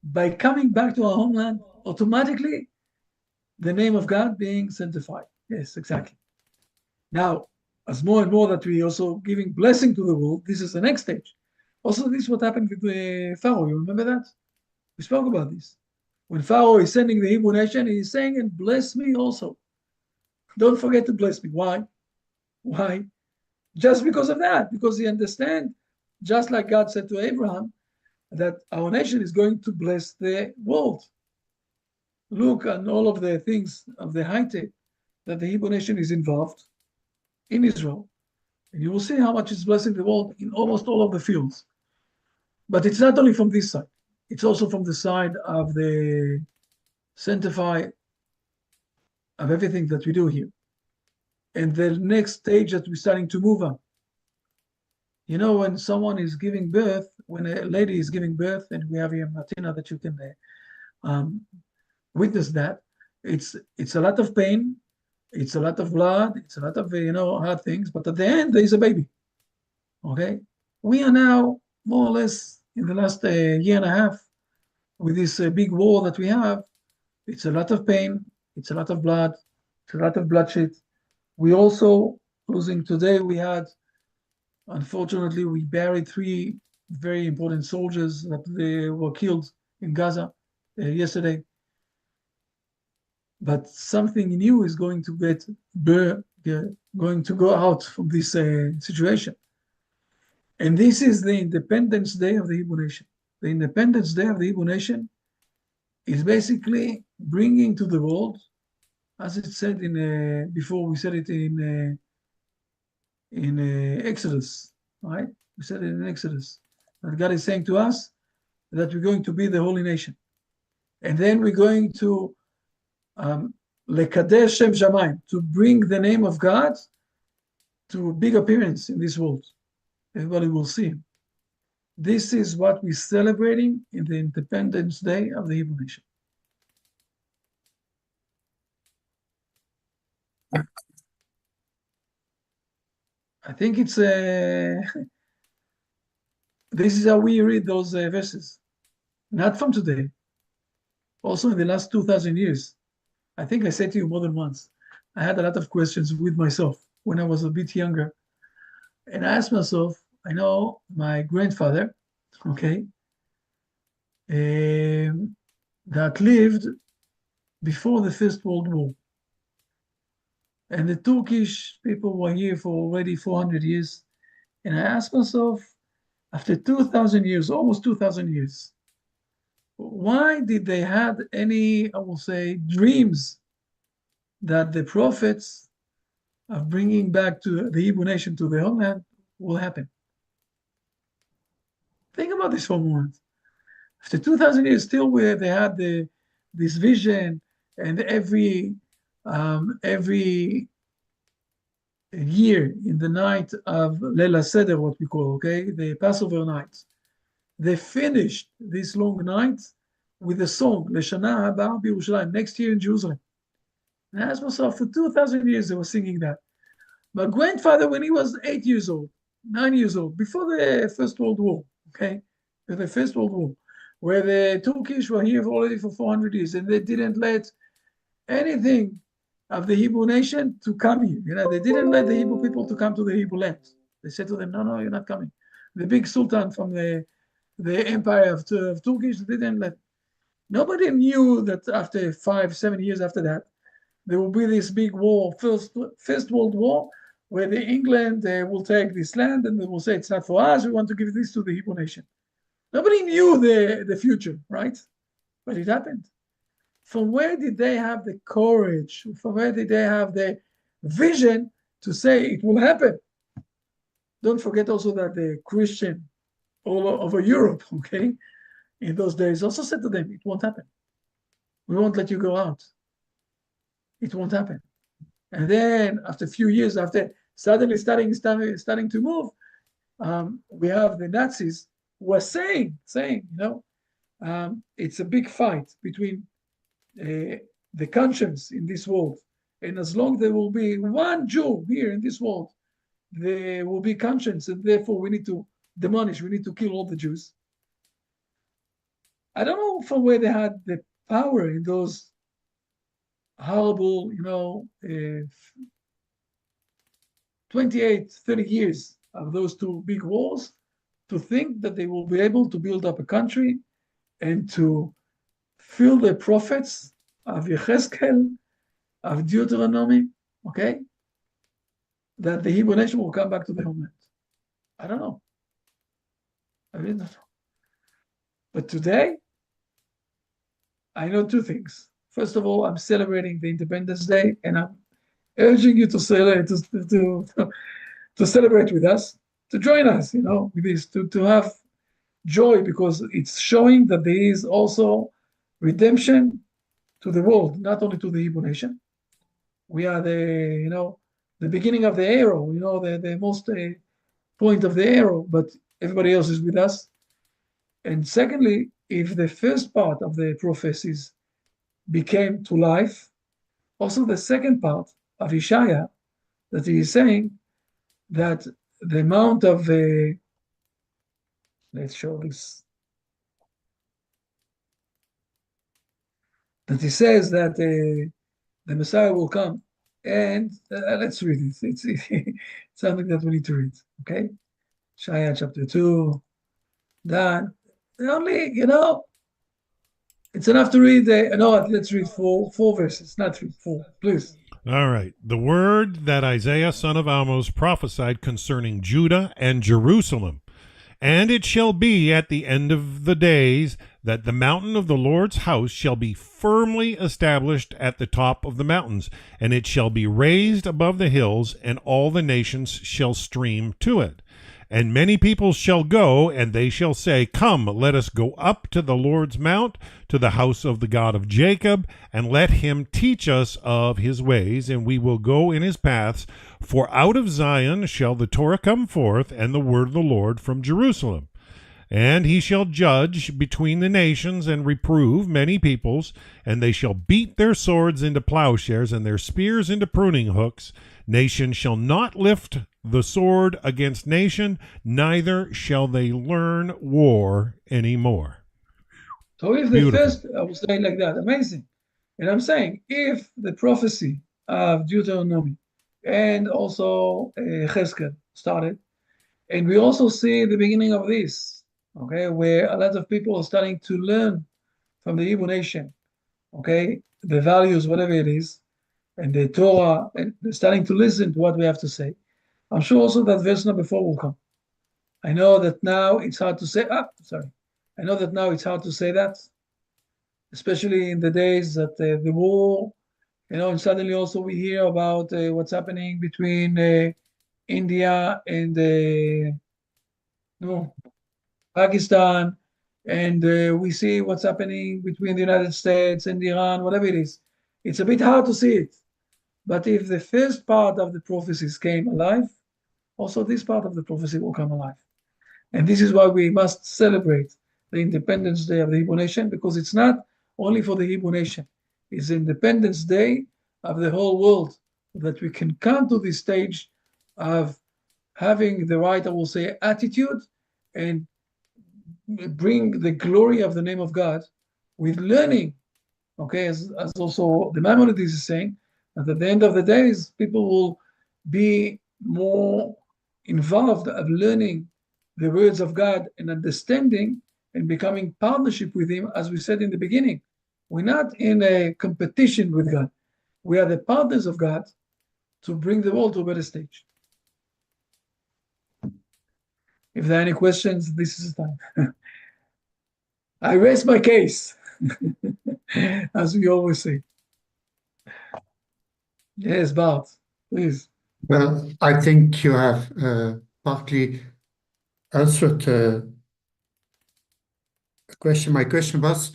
By coming back to our homeland, automatically the name of God being sanctified. Yes, exactly. Now, as more and more that we also giving blessing to the world, this is the next stage. Also, this is what happened with Pharaoh. You remember that? We spoke about this. When Pharaoh is sending the Hebrew nation, he is saying, and bless me also. Don't forget to bless me. Why? Why? Just because of that, because he understands, just like God said to Abraham, that our nation is going to bless the world. Look at all of the things of the high tech that the Hebrew nation is involved in Israel. And you will see how much it's blessing the world in almost all of the fields. But it's not only from this side, it's also from the side of the sanctify of everything that we do here. And the next stage that we're starting to move on. You know, when someone is giving birth, when a lady is giving birth, and we have here Martina that you can um, witness that, it's a lot of pain, it's a lot of blood, it's a lot of hard things, but at the end there is a baby. Okay, we are now more or less in the last year and a half with this big war that we have. It's a lot of pain, it's a lot of blood, it's a lot of bloodshed. We also losing today. We had, unfortunately, we buried 3 very important soldiers that they were killed in Gaza yesterday. But something new is going to going to go out from this situation. And this is the Independence Day of the Hebrew nation. The Independence Day of the Hebrew nation is basically bringing to the world, as it said in before we said it in Exodus, right? We said it in Exodus that God is saying to us that we're going to be the holy nation, and then we're going to lekadesh Shem Shamayim, to bring the name of God to a big appearance in this world. Everybody will see him. This is what we're celebrating in the Independence Day of the Hebrew nation. I think it's this is how we read those verses, not from today, also in the last 2,000 years. I think I said to you more than once, I had a lot of questions with myself when I was a bit younger. And I asked myself, I know my grandfather, okay, that lived before the First World War. And the Turkish people were here for already 400 years. And I asked myself, after 2,000 years, almost 2,000 years, why did they have any, I will say, dreams that the prophets of bringing back to the Hebrew nation to the homeland will happen? Think about this for a moment. After 2,000 years, still where they had this vision, and every year in the night of Leila Seder, what we call, okay, the Passover night, they finished this long night with a song, Leshana Haba B'Yerushalayim, next year in Jerusalem. And I asked myself, for 2,000 years they were singing that. My grandfather, when he was 8 years old, 9 years old, before the First World War, okay, the First World War, where the Turkish were here already for 400 years, and they didn't let anything of the Hebrew nation to come here. You know, they didn't let the Hebrew people to come to the Hebrew land. They said to them, no, you're not coming. The big sultan from the empire of Turkish didn't let. Nobody knew that after 5-7 years after that, there will be this big war, First World War, where the England will take this land and they will say it's not for us. We want to give this to the Hebrew nation. Nobody knew the future, right? But it happened. From where did they have the courage? From where did they have the vision to say it will happen? Don't forget also that the Christian all over Europe, okay, in those days also said to them, it won't happen. We won't let you go out. It won't happen. And then after a few years, after suddenly starting to move, we have the Nazis who are saying, it's a big fight between the the conscience in this world. And as long there will be one Jew here in this world, there will be conscience, and therefore we need to demolish, we need to kill all the Jews. I don't know from where they had the power in those horrible, 28, 30 years of those two big wars, to think that they will be able to build up a country and to fill the prophets of Yechezkel, of Deuteronomy, okay, that the Hebrew nation will come back to their homeland. I don't know. I really don't know. But today, I know two things. First of all, I'm celebrating the Independence Day, and I'm urging you to celebrate, to celebrate with us, to join us, with this, to have joy, because it's showing that there is also redemption to the world, not only to the Hebrew nation. We are the beginning of the arrow, the most point of the arrow, but everybody else is with us. And secondly, if the first part of the prophecies became to life, also the second part of Ishaya, that he is saying that the amount of let's show this, that he says that the Messiah will come, and let's read it. It's something that we need to read, okay? Ishaya chapter 2, then only, it's enough to read. Let's read four verses, not 3, 4, please. All right. The word that Isaiah son of Amos prophesied concerning Judah and Jerusalem. And it shall be at the end of the days that the mountain of the Lord's house shall be firmly established at the top of the mountains, and it shall be raised above the hills, and all the nations shall stream to it. And many people shall go, and they shall say, Come, let us go up to the Lord's mount, to the house of the God of Jacob, and let him teach us of his ways, and we will go in his paths. For out of Zion shall the Torah come forth, and the word of the Lord from Jerusalem. And he shall judge between the nations, and reprove many peoples, and they shall beat their swords into plowshares, and their spears into pruning hooks. Nation shall not lift the sword against nation, neither shall they learn war anymore. So if the first, I would say like that, amazing. And I'm saying, if the prophecy of Deuteronomy and also Cheskel started, and we also see the beginning of this, okay, where a lot of people are starting to learn from the Hebrew nation, okay, the values, whatever it is, and the Torah, and they're starting to listen to what we have to say. I'm sure also that verse number 4 will come. I know that now it's hard to say, I know that now it's hard to say that, especially in the days that the war, and suddenly also we hear about what's happening between India and Pakistan, and we see what's happening between the United States and Iran, whatever it is. It's a bit hard to see it. But if the first part of the prophecies came alive, also this part of the prophecy will come alive. And this is why we must celebrate the Independence Day of the Hebrew nation, because it's not only for the Hebrew nation. It's the Independence Day of the whole world, that we can come to this stage of having the right, I will say, attitude, and bring the glory of the name of God with learning, okay, as also the Maimonides is saying, that at the end of the days, people will be more involved of learning the words of God and understanding and becoming partnership with him, as we said in the beginning. We're not in a competition with God. We are the partners of God to bring the world to a better stage. If there are any questions, this is the time. I raise my case, as we always say. Yes, Bart, please. Well, I think you have partly answered the question. My question was,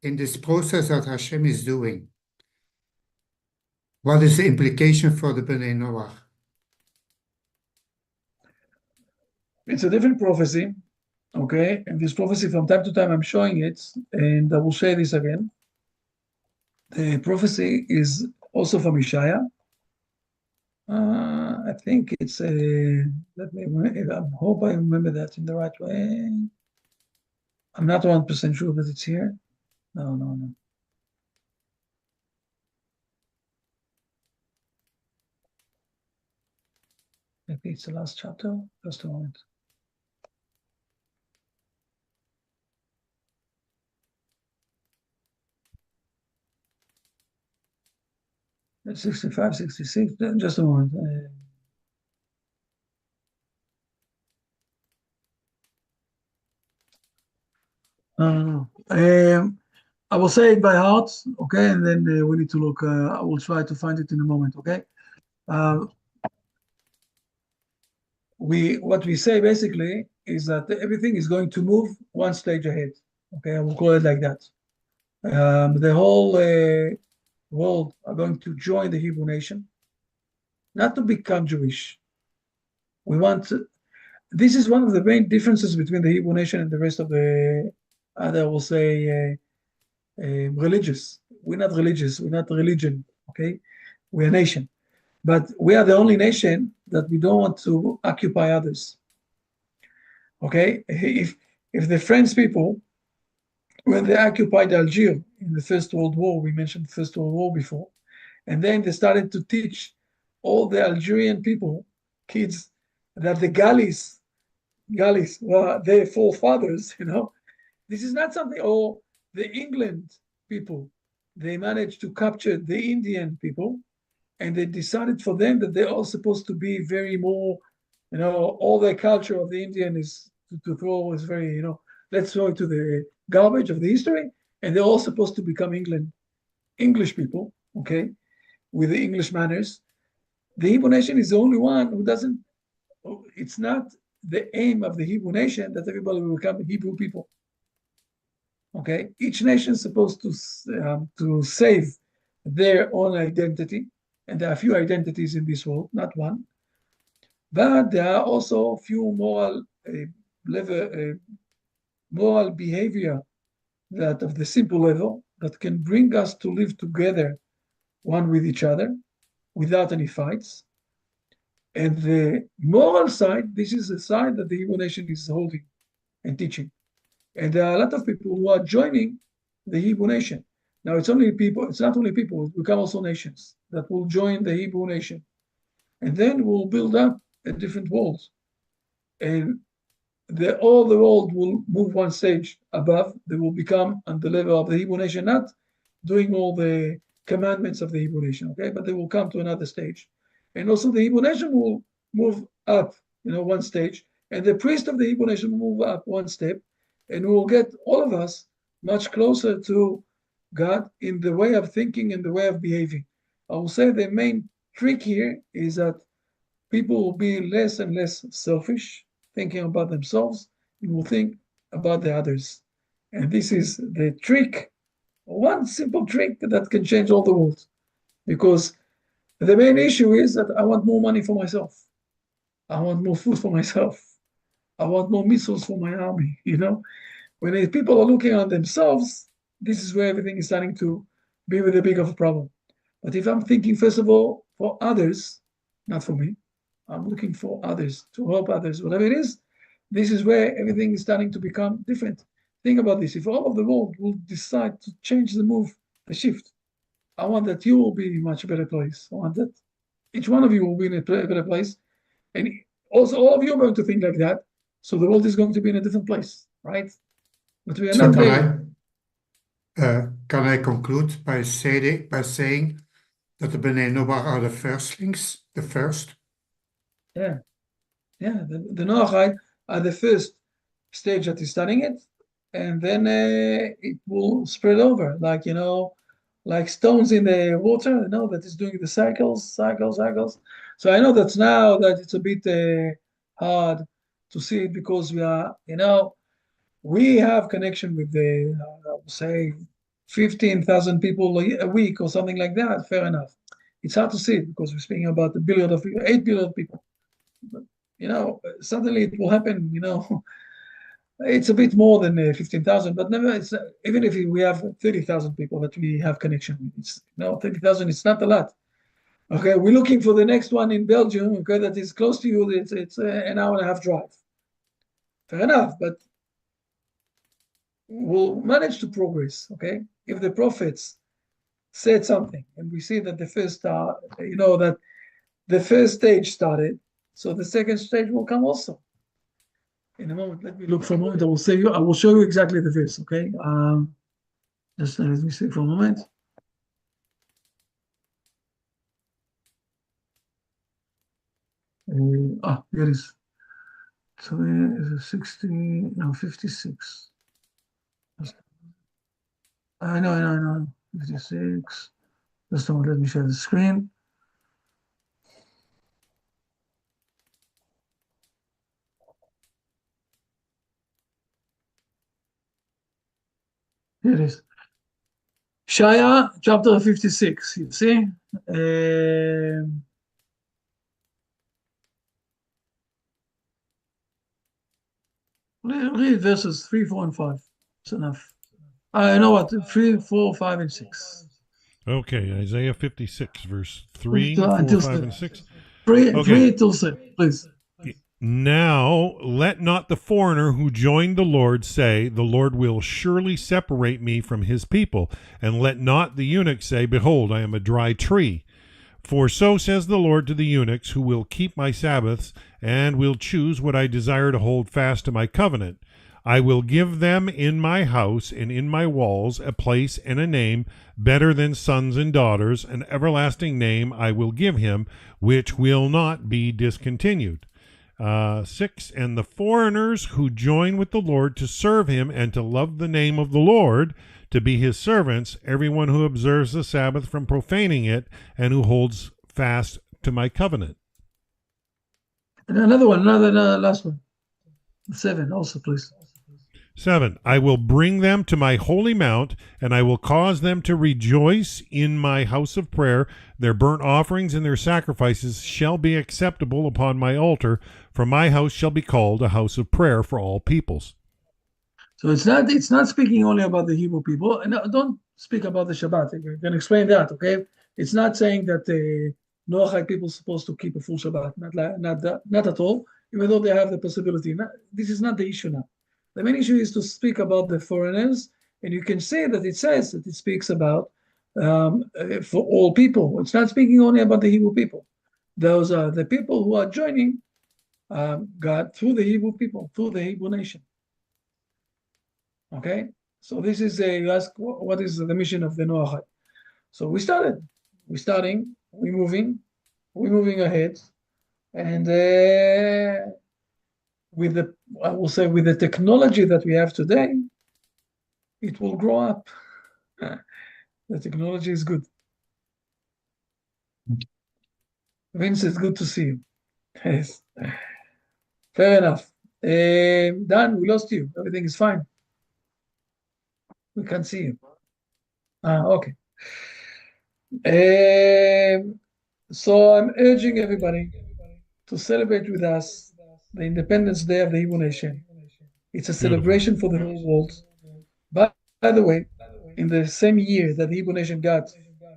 in this process that Hashem is doing, what is the implication for the Bnei Noach? It's a different prophecy, okay? And this prophecy, from time to time, I'm showing it, and I will share this again. The prophecy is also from Ishaya. I think it's let me. I hope I remember that in the right way. I'm not 100% sure that it's here. No. Maybe it's the last chapter. Just a moment. It's 65, 66. Just a moment. No. I will say it by heart, okay, and then we need to look. I will try to find it in a moment, okay. What we say basically is that everything is going to move one stage ahead, okay. I will call it like that. The whole world are going to join the Hebrew nation, not to become Jewish. We want to, this is one of the main differences between the Hebrew nation and the rest of the other, I will say, religious. We're not religious. We're not religion. Okay, we're a nation, but we are the only nation that we don't want to occupy others. Okay, if the French people, when they occupied Algiers in the First World War, we mentioned the First World War before, and then they started to teach all the Algerian people, kids, that the Gallis were their forefathers. This is not something. Or the England people, they managed to capture the Indian people, and they decided for them that they're all supposed to be very more, all the culture of the Indian is to throw is very, let's throw it to the garbage of the history, and they're all supposed to become English people, okay, with the English manners. The Hebrew nation is the only one who doesn't. It's not the aim of the Hebrew nation that everybody will become Hebrew people. Okay, each nation is supposed to save their own identity, and there are few identities in this world, not one. But there are also few moral moral behavior that of the simple level that can bring us to live together, one with each other, without any fights. And the moral side, this is the side that the Hebrew nation is holding and teaching. And there are a lot of people who are joining the Hebrew nation. Now, it's not only people, it will become also nations that will join the Hebrew nation. And then we'll build up a different world. And all the world will move one stage above. They will become on the level of the Hebrew nation, not doing all the commandments of the Hebrew nation, okay? But they will come to another stage. And also the Hebrew nation will move up, one stage. And the priest of the Hebrew nation will move up one step. And we will get all of us much closer to God in the way of thinking and the way of behaving. I will say the main trick here is that people will be less and less selfish, thinking about themselves, and will think about the others. And this is the trick, one simple trick that can change all the world. Because the main issue is that I want more money for myself. I want more food for myself. I want more missiles for my army, When people are looking on themselves, this is where everything is starting to be with a big of a problem. But if I'm thinking, first of all, for others, not for me, I'm looking for others, to help others, whatever it is, this is where everything is starting to become different. Think about this. If all of the world will decide to change the move, the shift, I want that you will be in a much better place. I want that each one of you will be in a better place. And also all of you are going to think like that. So the world is going to be in a different place, right? But we are So not there. can I conclude by saying that the Bnei Noach are the firstlings, the first? Yeah. The Noahide are the first stage that is studying it, and then it will spread over, like stones in the water, that is doing the cycles. So I know that now that it's a bit hard to see it because we have connection with the, say, 15,000 people a week or something like that. Fair enough. It's hard to see it because we're speaking about 8 billion people. But, suddenly it will happen, It's a bit more than 15,000, but never. It's even if we have 30,000 people that we have connection with. It's 30,000. It's not a lot. Okay, we're looking for the next one in Belgium. Okay, that is close to you. It's an hour and a half drive. Fair enough, but we'll manage to progress. Okay, if the prophets said something, and we see that the first that the first stage started, so the second stage will come also. In a moment, let me look for a moment. I will show you exactly the verse. Okay, just let me see for a moment. Here it is. So 60, no, 56. I know. 56. Just a moment, let me share the screen. Here it is. Shaya, chapter 56, you see? Read verses 3, 4, and 5. It's enough. I know what, 3, 4, 5, and 6. Okay, Isaiah 56, verse 3, 4, 5, and 6. 3 till 6, please. Now let not the foreigner who joined the Lord say, the Lord will surely separate me from his people. And let not the eunuch say, behold, I am a dry tree. For so says the Lord to the eunuchs who will keep my Sabbaths and will choose what I desire to hold fast to my covenant. I will give them in my house and in my walls a place and a name better than sons and daughters, an everlasting name I will give him, which will not be discontinued. 6, and the foreigners who join with the Lord to serve him and to love the name of the Lord, to be his servants, everyone who observes the Sabbath from profaning it and who holds fast to my covenant. And another last one. 7 also, please. 7, I will bring them to my holy mount, and I will cause them to rejoice in my house of prayer. Their burnt offerings and their sacrifices shall be acceptable upon my altar, for my house shall be called a house of prayer for all peoples. So it's not speaking only about the Hebrew people, and don't speak about the Shabbat. You can explain that, okay? It's not saying that the Noahide people are supposed to keep a full Shabbat, not at all, even though they have the possibility. This is not the issue now. The main issue is to speak about the foreigners, and you can say that it says that it speaks about for all people. It's not speaking only about the Hebrew people. Those are the people who are joining God through the Hebrew people, through the Hebrew nation. Okay, so this is you ask what is the mission of the Noahide. So we're moving ahead, and with the technology that we have today, it will grow up. The technology is good. Vince, it's good to see you. Yes, fair enough. Dan, we lost you. Everything is fine. We can't see you. Okay. So I'm urging everybody to celebrate with us the Independence Day of the Hebrew nation. It's a celebration for the whole world. By the way, in the same year that the Hebrew nation got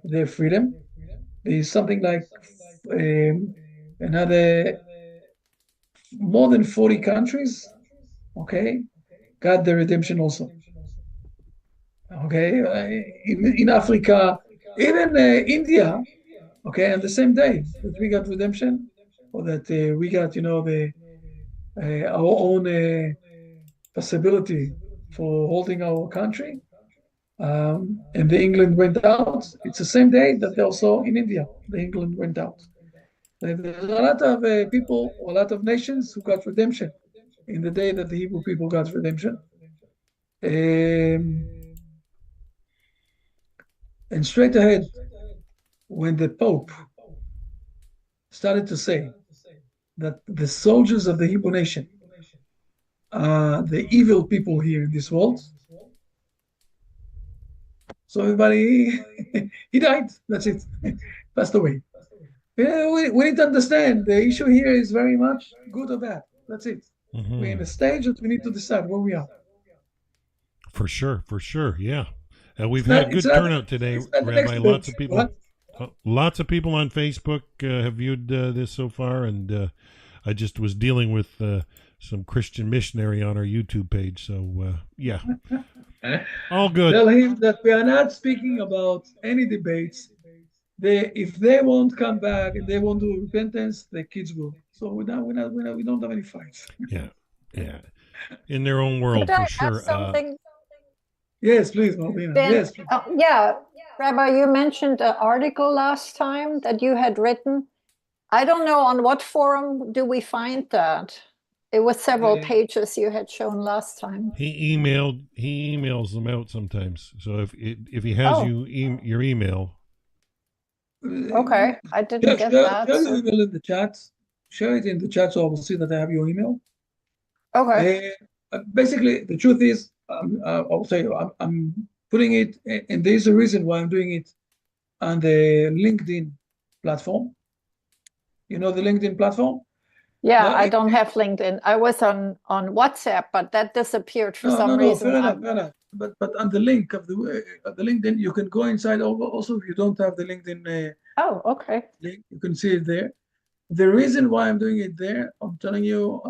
their freedom, there is something like another more than 40 countries, okay, got the redemption also. Okay, in Africa, even India, okay, on the same day that we got redemption, or that we got, our own possibility for holding our country, and the England went out. It's the same day that also in India, the England went out. There's a lot of people, a lot of nations who got redemption in the day that the Hebrew people got redemption. And straight ahead, when the Pope started to say that the soldiers of the Hebrew nation are the evil people here in this world, so everybody, he died. That's it. Passed away. We need to understand the issue here is very much good or bad. That's it. We're in a stage that we need to decide where we are. For sure, yeah. We've It's had not, a it's good not, turnout today, it's not the Rabbi. next Lots debate. of people, What? lots of people on Facebook have viewed this so far, and I just was dealing with some Christian missionary on our YouTube page. So yeah, all good. Tell him that we are not speaking about any debates. If they won't come back and they won't do repentance, the kids will. So we don't have any fights. Yeah, in their own world Could for I sure. ask something? Yes, please, Martina. Ben, Yes, please. yeah, Rabbi, you mentioned an article last time that you had written. I don't know on what forum do we find that. It was several pages you had shown last time. He emails them out sometimes. So if he has your email. Okay, I didn't get that. Share your email in the chat. Share it in the chat so I will see that I have your email. Okay. Basically, the truth is, I'll say I'm putting it, and there's a reason why I'm doing it on the LinkedIn platform. You know the LinkedIn platform? Yeah, I don't have LinkedIn. I was on WhatsApp, but that disappeared for some reason. Fair enough. But on the link of the LinkedIn, you can go inside. Also, if you don't have the LinkedIn okay. link, you can see it there. The reason why I'm doing it there, I'm telling you,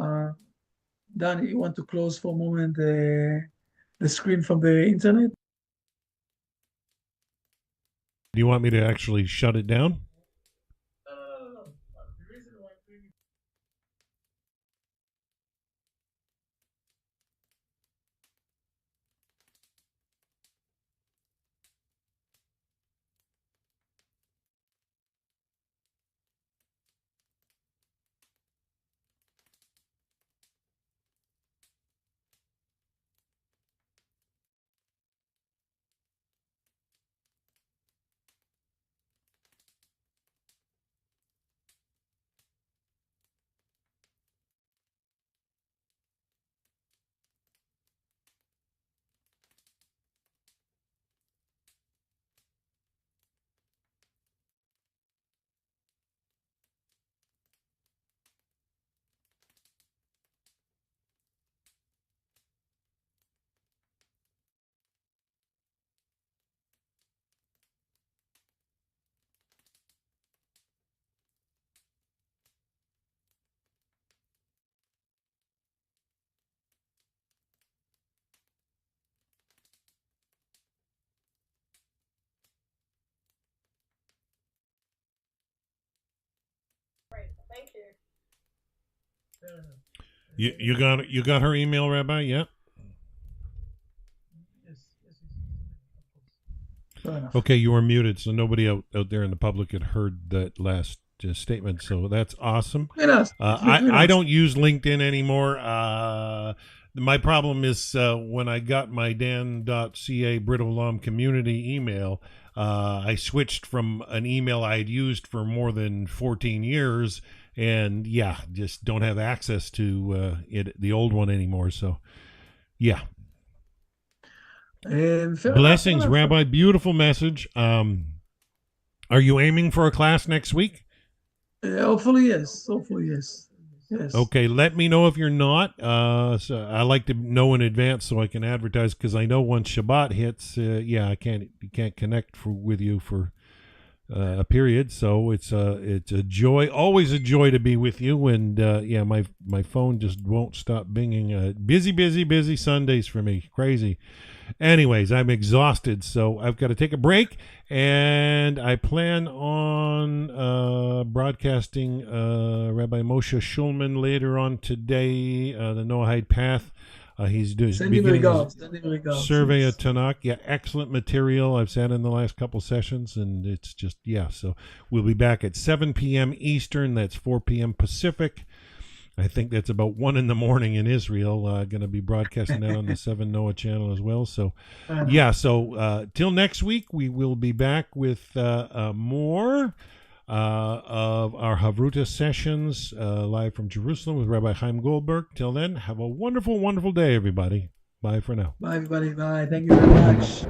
Dan, you want to close for a moment the screen from the internet? Do you want me to actually shut it down? No. The reason why I'm doing it. Thank you. You got her email, Rabbi? Yeah. Yes. Okay, you were muted, so nobody out there in the public had heard that last statement. So that's awesome. I don't use LinkedIn anymore. My problem is when I got my dan.ca Brit Olam community email, I switched from an email I had used for more than 14 years, and just don't have access to the old one anymore. So, yeah. Blessings, Rabbi. Beautiful message. Are you aiming for a class next week? Hopefully, yes. Yes. Okay, let me know if you're not. So I like to know in advance so I can advertise, because I know once Shabbat hits, I can't connect with you for a period. So it's a joy, always a joy to be with you. And my phone just won't stop binging. Busy Sundays for me, crazy. Anyways, I'm exhausted, so I've got to take a break, and I plan on broadcasting Rabbi Moshe Shulman later on today, the Noahide Path. He's beginning his survey of Tanakh. Yeah, excellent material. I've sat in the last couple sessions, and it's just, so we'll be back at 7 p.m. Eastern. That's 4 p.m. Pacific. I think that's about 1 in the morning in Israel. Going to be broadcasting that on the 7 Noah channel as well. So, till next week, we will be back with more of our Chavruta sessions live from Jerusalem with Rabbi Chaim Goldberg. Till then, have a wonderful, wonderful day, everybody. Bye for now. Bye, everybody. Bye. Thank you very much.